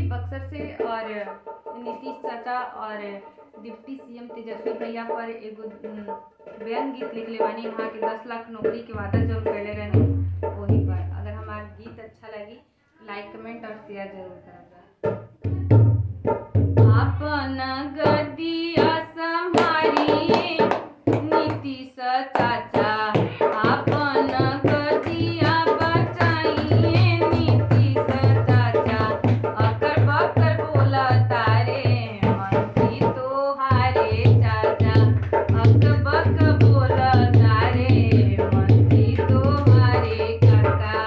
बक्सर से और नीतीश चाचा और डिप्टी सीएम तेजस्वी भैया पर एगो बयान गीत लिखले बानी। वहाँ के 10 लाख नौकरी के वादा जौन कैले रहनी वही पर। अगर हमार गीत अच्छा लगी लाइक कमेंट और शेयर जरूर करेगा। आपन गदिया संभारी नीतीश चाचा, आपन गदिया बचाइए नीतीश चाचा। अकर बकर बोला तारे मंत्री तोहारे चाचा, अक बक बोला तारे मंत्री तोहारे काका।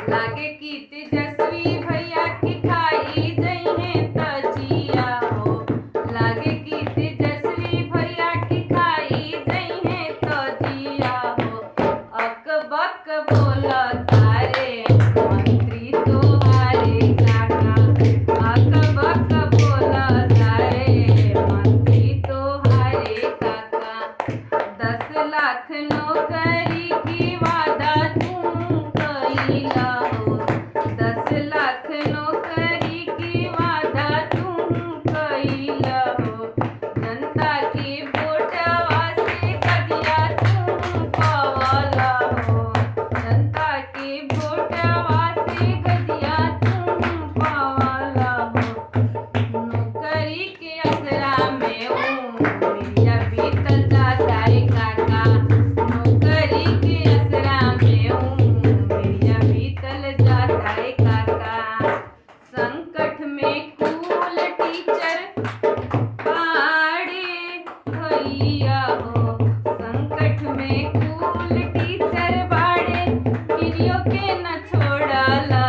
लागे कि तेजस्वी भैया की खाई जइहे तजिया हो, लागे कि तेजस्वी भैया की खाई जइहे तजिया हो। अक बक बोला तारे मंत्री तोहारे काका, अक बक बोला तारे मंत्री तोहारे काका। 10 लाख नौकरी की वादा तू कइला हो, 10 लाख नौकरी की वादा तू कइला हो। जनता के वोटवा से गदिया तू पवाला हो, जनता के वोटवा से गदिया तू पवाला हो। नौकरी के असरा में उमरिया बीतल जाता रे काका, नौकरी के असरा में उमरिया बीतल जाता रे काका। संकट में कुल टीचर बाड़े भैया हो, संकट में कुल टीचर बाड़े किरियो के न छोड़ला